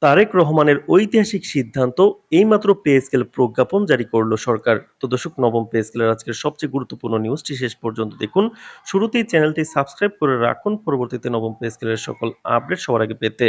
তারেক রহমানের ঐতিহাসিক সিদ্ধান্ত এইমাত্র পে স্কেল প্রজ্ঞাপন জারি করল সরকার। তো দর্শক, নবম পে স্কেলের আজকের সবচেয়ে গুরুত্বপূর্ণ নিউজটি শেষ পর্যন্ত দেখুন। শুরুতেই চ্যানেলটি সাবস্ক্রাইব করে রাখুন পরবর্তীতে নবম পে স্কেলের সকল আপডেট সবার আগে পেতে।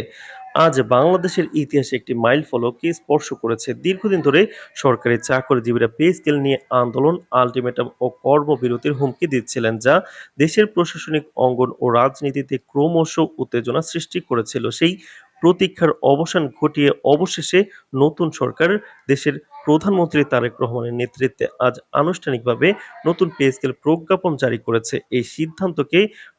আজ বাংলাদেশের ইতিহাসে একটি মাইল ফলককে স্পর্শ করেছে। দীর্ঘদিন ধরে সরকারি চাকরিজীবীরা পে স্কেল নিয়ে আন্দোলন, আলটিমেটাম ও কর্মবিরতির হুমকি দিচ্ছিলেন, যা দেশের প্রশাসনিক অঙ্গন ও রাজনীতিতে ক্রমশ উত্তেজনা সৃষ্টি করেছিল। সেই প্রতীক্ষার অবসান ঘটিয়ে অবশেষে নতুন সরকার দেশের প্রধানমন্ত্রী তারেক রহমানের নেতৃত্বে আজ আনুষ্ঠানিকভাবে নতুন পে স্কেল প্রজ্ঞাপন জারি করেছে। এই সিদ্ধান্তকে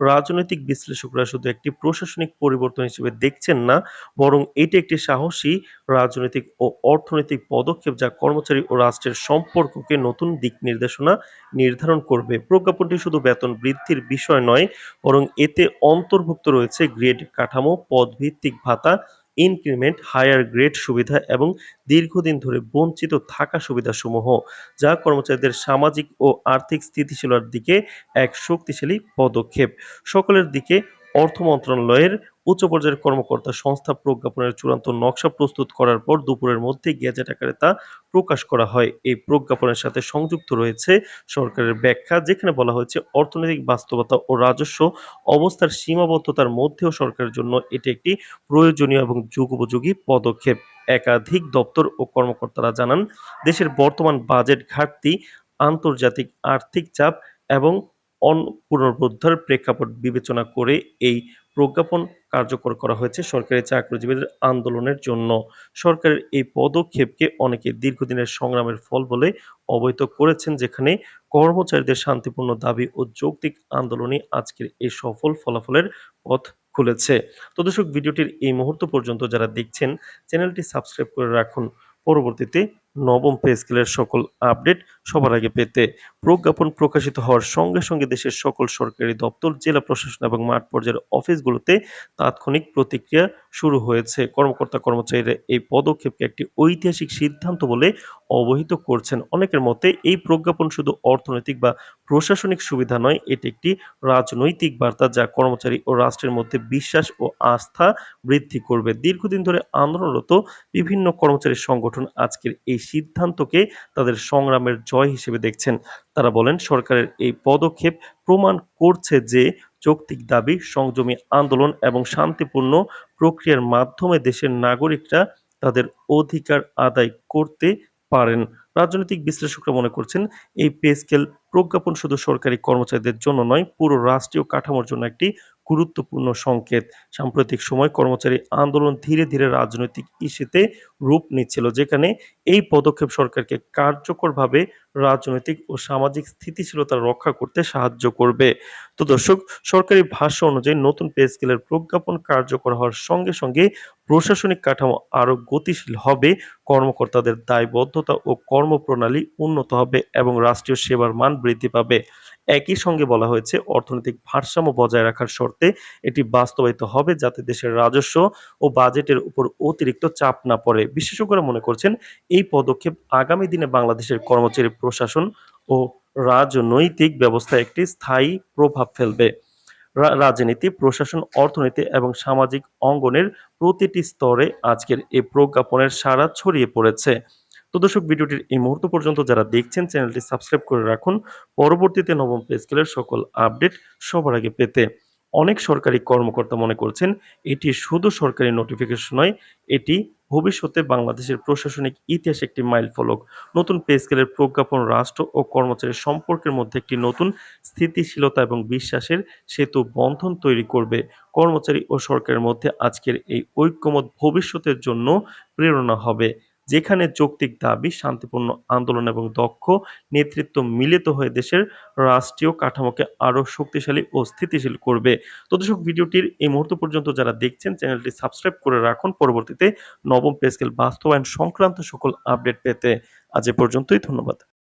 রাজনৈতিক বিশ্লেষকরা শুধু একটি প্রশাসনিক পরিবর্তন হিসেবে দেখছেন না, বরং এটি একটি সাহসী রাজনৈতিক ও অর্থনৈতিক পদক্ষেপ যা কর্মচারী ও রাষ্ট্রের সম্পর্ককে নতুন দিক নির্দেশনা নির্ধারণ করবে। প্রজ্ঞাপনটি শুধু বেতন বৃদ্ধির বিষয় নয়, বরং এতে অন্তর্ভুক্ত রয়েছে গ্রেড কাঠামো, পদভিত্তিক ভাতা, ইনক্রিমেন্ট, হায়ার গ্রেড সুবিধা এবং দীর্ঘদিন ধরে বঞ্চিত থাকা সুবিধাসমূহ, যা কর্মচারীদের সামাজিক ও আর্থিক স্থিতিশীলতার দিকে এক শক্তিশালী পদক্ষেপ। সকলের দিকে অর্থ মন্ত্রণালয়ের উচ্চ পর্যায়ের কর্মকর্তা সংস্থা প্রজ্ঞাপনের চূড়ান্ত নকশা প্রস্তুত করার পর দুপুরের মধ্যে গেজেট আকারে তা প্রকাশ করা হয়। এই প্রজ্ঞাপনের সাথে সংযুক্ত রয়েছে সরকারের ব্যাখ্যা, যেখানে বলা হয়েছে অর্থনৈতিক বাস্তবতা ও রাজস্ব অবস্থার সীমাবদ্ধতার মধ্যেও সরকারের জন্য এটি একটি প্রয়োজনীয় এবং যুগোপযোগী পদক্ষেপ। একাধিক দপ্তর ও কর্মকর্তারা জানান, দেশের বর্তমান বাজেট ঘাটতি, আন্তর্জাতিক আর্থিক চাপ এবং পুনরুদ্ধার প্রেক্ষাপট বিবেচনা করে এই প্রজ্ঞাপন কার্যকর করা হয়েছে সরকারি চাকরিজীবীদের আন্দোলনের জন্য। সরকারের এই পদক্ষেপকে অনেকে দীর্ঘদিনের সংগ্রামের ফল বলে অবহিত করেছেন, যেখানে কর্মচারীদের শান্তিপূর্ণ দাবি ও যৌক্তিক আন্দোলনই আজকের এই সফল ফলাফলের পথ খুলেছে। তো দর্শক, ভিডিওটির এই মুহূর্ত পর্যন্ত যারা দেখছেন, চ্যানেলটি সাবস্ক্রাইব করে রাখুন পরবর্তীতে নবম পে স্কেলের সকল আপডেট সবার আগে পেতে। প্রজ্ঞাপন প্রকাশিত হওয়ার সঙ্গে সঙ্গে দেশের সকল সরকারি দপ্তর, জেলা প্রশাসন এবং মাঠ পর্যায়ের অফিসগুলোতে তাৎক্ষণিক প্রতিক্রিয়া শুরু হয়েছে। কর্মকর্তা কর্মচারীরা এই পদক্ষেপকে একটি ঐতিহাসিক সিদ্ধান্ত বলে অবহিত করছেন। অনেকের মতে এই প্রজ্ঞাপন শুধু অর্থনৈতিক বা প্রশাসনিক সুবিধা নয়, এটি একটি রাজনৈতিক বার্তা যা কর্মচারী ও রাষ্ট্রের মধ্যে বিশ্বাস ও আস্থা বৃদ্ধি করবে। দীর্ঘদিন ধরে আন্দোলনরত বিভিন্ন কর্মচারী সংগঠন আজকের এই সিদ্ধান্তকে তাদের সংগ্রামের জয় হিসেবে দেখছেন। তারা বলেন, সরকারের এই পদক্ষেপ প্রমাণ করছে যে যৌক্তিক দাবি, সংযমী আন্দোলন এবং শান্তিপূর্ণ প্রক্রিয়ার মাধ্যমে দেশের নাগরিকরা তাদের অধিকার আদায় করতে পারেন। রাজনৈতিক বিশ্লেষকরা মনে করছেন, এই পে স্কেল প্রজ্ঞাপন শুধু সরকারি কর্মচারীদের জন্য নয়, পুরো রাষ্ট্রীয় কাঠামোর জন্য একটি গুরুত্বপূর্ণ সংকেত। সাম্প্রতিক সময় কর্মচারী আন্দোলন ধীরে ধীরে রাজনৈতিক ইস্যুতে রূপ নিচ্ছিল, যেখানে এই পদক্ষেপ সরকারকে কার্যকরভাবে রাজনৈতিক ও সামাজিক স্থিতিশীলতা রক্ষা করতে সাহায্য করবে। তো দর্শক, সরকারি ভাষ্য অনুযায়ী নতুন পে স্কেলের প্রজ্ঞাপন কার্যকর হওয়ার সঙ্গে সঙ্গে প্রশাসনিক কাঠামো আরও গতিশীল হবে, কর্মকর্তাদের দায়বদ্ধতা ও কর্মপ্রণালী উন্নত হবে এবং রাষ্ট্রীয় সেবার মান বৃদ্ধি পাবে। একই সঙ্গে বলা হয়েছে, অর্থনৈতিক ভারসাম্য বজায় রাখার শর্তে এটি বাস্তবায়িত হবে, যাতে দেশের রাজস্ব ও বাজেটের উপর অতিরিক্ত চাপ না পড়ে। বিশেষজ্ঞরা মনে করছেন, এই পদক্ষেপ আগামী দিনে বাংলাদেশের কর্মচারী প্রশাসন ও রাজনৈতিক ব্যবস্থায় একটি স্থায়ী প্রভাব ফেলবে। রাজনীতি, প্রশাসন, অর্থনীতি এবং সামাজিক অঙ্গনের প্রতিটি স্তরে আজকের এই প্রজ্ঞাপনের সাড়া ছড়িয়ে পড়েছে। তো দর্শক, ভিডিওটির এই মুহূর্ত পর্যন্ত যারা দেখছেন, চ্যানেলটি সাবস্ক্রাইব করে রাখুন পরবর্তীতে নবম পে স্কেলের সকল আপডেট সবার আগে পেতে। অনেক সরকারি কর্মকর্তা মনে করছেন, এটি শুধু সরকারি নোটিফিকেশন নয়, এটি ভবিষ্যতে বাংলাদেশের প্রশাসনিক ইতিহাসে একটি মাইলফলক। নতুন পে স্কেলের প্রজ্ঞাপন রাষ্ট্র ও কর্মচারীর সম্পর্কের মধ্যে একটি নতুন স্থিতিশীলতা এবং বিশ্বাসের সেতু বন্ধন তৈরি করবে। কর্মচারী ও সরকারের মধ্যে আজকের এই ঐক্যমত ভবিষ্যতের জন্য প্রেরণা হবে, যেখানে যৌক্তিক দাবি, শান্তিপূর্ণ আন্দোলন এবং দক্ষ নেতৃত্ব মিলিত হয়ে দেশের রাষ্ট্রীয় কাঠামোকে আরও শক্তিশালী ও স্থিতিশীল করবে। তো দর্শক, ভিডিওটির এই মুহূর্ত পর্যন্ত যারা দেখছেন, চ্যানেলটি সাবস্ক্রাইব করে রাখুন পরবর্তীতে নবম পে স্কেল বাস্তবায়ন সংক্রান্ত সকল আপডেট পেতে। আজ এ পর্যন্তই, ধন্যবাদ।